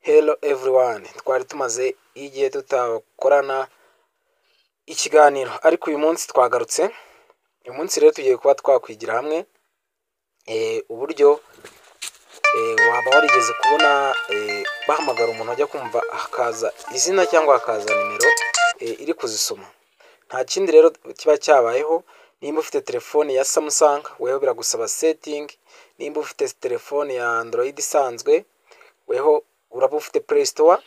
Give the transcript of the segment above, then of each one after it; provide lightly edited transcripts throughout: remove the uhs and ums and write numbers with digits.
Hello everyone, twari tumaze igihe tutakorana ikiganiro ariko uyu munsi twagarutse. Uyu munsi rero tugiye kuba twakwigira hamwe uburyo waba warigeze kubona bahamagara umuntu ajya kumva hakaza izina cyangwa hakaza nimero iri kuzisoma. Nta kindi rero kiba cyabayeho. Nimba ufite telefone ya Samsung weho biragusaba setting, nimba ufite telefone ya Android isanzwe weho uraba ufite Play Store,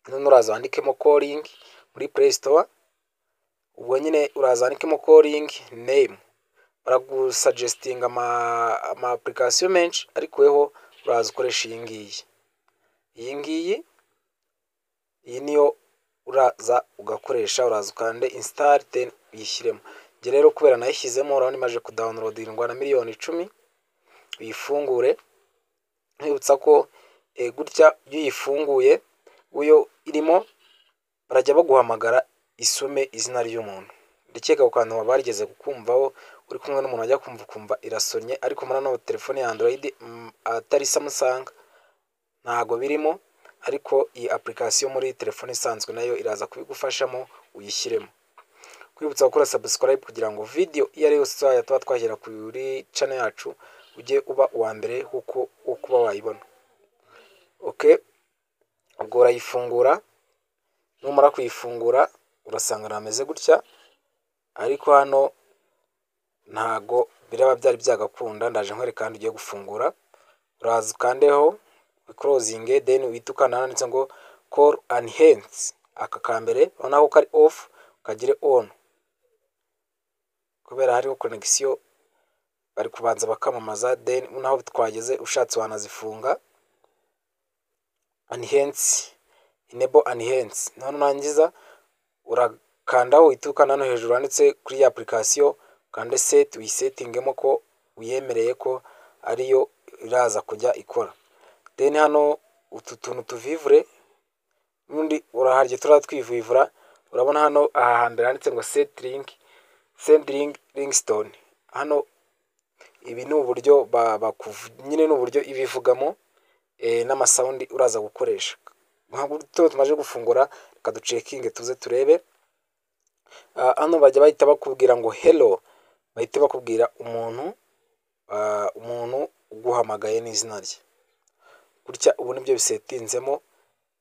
none uraza wandikemo calling muri Play Store, ubwo nyine uraza wandikemo calling name, baragusuggestinga ama application menshi ariko weho uraza ukoresha iyi ngiyi niyo uraza ugakoresha, uraza ukande install then uyishyiremo. Nge rero kubera nayishyizemo urabona imaze kudownloadingwa na miliyoni 10, uyifungure. Nkwibutsa ko gutya iyo uyifunguye uyo irimo barajya baguhamagara isume izina ry'umuntu. Ndakeka ku kantu waba warigeze kukumvaho uri kumwe n'umuntu ajya kumva irasonye, ariko muri no telefone ya Android atari Samsung ntago birimo, ariko iyi application muri telefone isanzwe nayo iraza kubigufashamo uyishyiremo. Kwibutsa gukora subscribe kugira ngo video iyo ari yose tuba twashyira kuri channel yacu ujye uba uwa mbere uko kuba wayibona. Okay, ubwo urayifungura, numara kuyifungura urasanga rameze gutya, ariko hano ntago biraba byari byagakunda. Ndaje nkwereka kandi ugiye gufungura, uraza ukandeho closing then witukana handitse ngo call enhance. Aka kambere ubona ko kari off kagire on kubera hariho connection bari kubanza bakamamaza, then naho twageze ushatse wanazifunga. Enhance, enable enhance, none nangiza urakandaho witukana no hejuru handitse kuri ya application kandi set uyisettingemo ko uyemereye ko ariyo iraza kujya ikora. Then hano utu tuntu tuvivure nundi uraharye turatwivivura, urabona hano aha hambere handitse ngo set link, send link ringstone. Hano ibi ni uburyo nyine ni uburyo ibivugamo n'amasound uraza gukoresha. Ntabwo tumaze gufungura reka ducekinge tuze turebe. Hano bajya bahita bakubwira ngo hello, bahita bakubwira umuntu uguhamagaye n'izina rye gutya. Ubu nibyo bisetinzemo,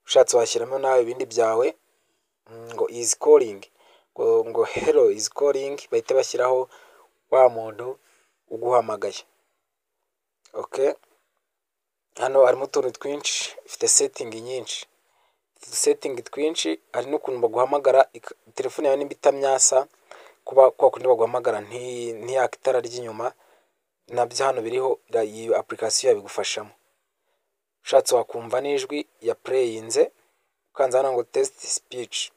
ushatse washyiramo nawe ibindi byawe ngo is calling, ngo hello is calling, bahita bashyiraho wa muntu uguhamagaye. Okay, hano harimo utuntu twinshi, ifite setting nyinshi, setting twinshi. Hari n'ukuntu baguhamagara telefone yawe nimba itamyasa kuba kwa kundi baguhamagara ntiyaka itara ry'inyuma, nabyo hano biriho. Iyi application yabigufashamo. Ushatse wakumva n'ijwi ya playinze ukanza hano ngo test speech,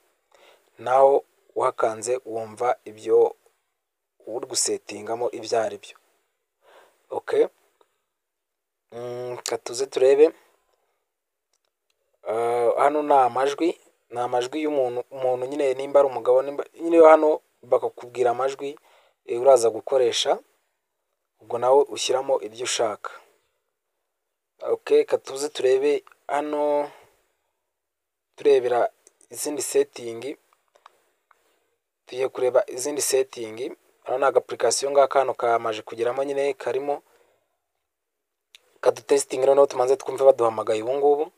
naho uhakanze wumva ibyo uri gusettingamo ibyo ari byo. Okay, katuze turebe. Hano ni amajwi y'umuntu nyine, nimba ari umugabo nyine hano bakakubwira amajwi uraza gukoresha, ubwo nawe ushyiramo iryo ushaka. Okay, katuze turebe hano turebera izindi setting. Tugiye kureba izindi setting. Hano ni application ngaka hano kamaje kugeramo nyine karimo kadutesting. Noneho tumanze twumve baduhamagaye ubu ngubu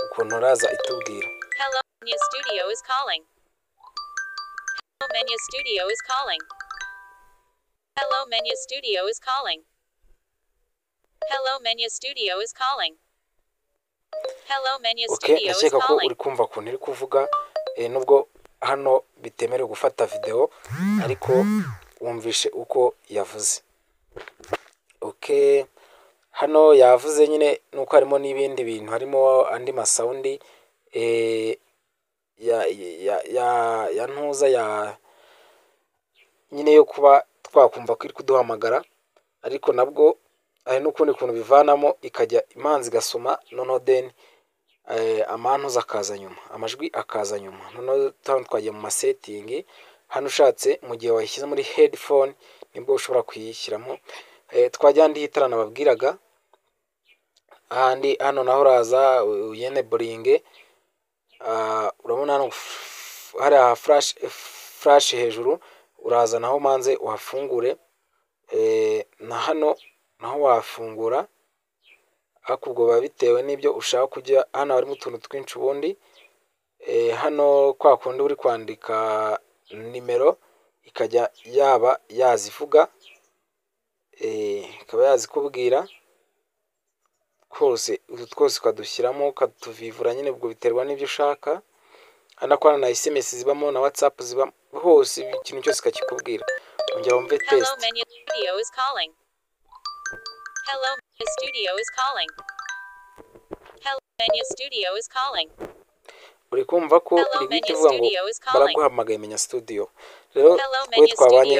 ukuntu uraza itubwira. Hello, Menu Studio is calling. Hello, Menu Studio is calling. Hello, Menu Studio is calling. Hello, Menu Studio is calling. Hello, Menu Studio is ndakeka ko calling. uri kumva ukuntu iri kuvuga, nubwo hano bitemerewe gufata video ariko wumvishe uko yavuze. Okay, hano yavuze nyine nuko harimo n'ibindi bintu, harimo andi masaundi ya ntuza ya nyine yo kuba twakumva ko iri kuduhamagara, ariko nabwo hari n'ukundi kuntu bivanamo ikajya imanzi gasoma, noneho then amantuza akaza nyuma, amajwi akaza nyuma. Noneho twagiye mu masetting. Hano ushatse mu gihe wayishyize muri headphone nibwo ushobora kuyishyiramo. Twajya ndi hitarana babwiraga ahandi hano naho uraza uyeneboringe, urabona hano hari aha flash hejuru, uraza naho manze uhafungure, na hano naho wafungura, ariko ubwo biba bitewe n'ibyo ushaka kujya. Hano harimo utuntu twinshi ubundi, hano kwa kundi uri kwandika nimero ikajya yaba yazivuga, ikaba yazikubwira twose, utu twose ukadushyiramo ukatuvivura nyine, ubwo biterwa n'ibyo ushaka. hano ko na SMS zibamo na WhatsApp zibamo, hose ikintu cyose kakikubwira. ongera wumve Hello test. Menu Studio is calling. Hello Menu Studio is calling. Hello Menu Studio is calling. uri kumva ko Hello iri guhita Menu ivuga ngo Studio is calling. baraguhamagaye Menya Studio. Rero Hello twe Menu twabanye Studio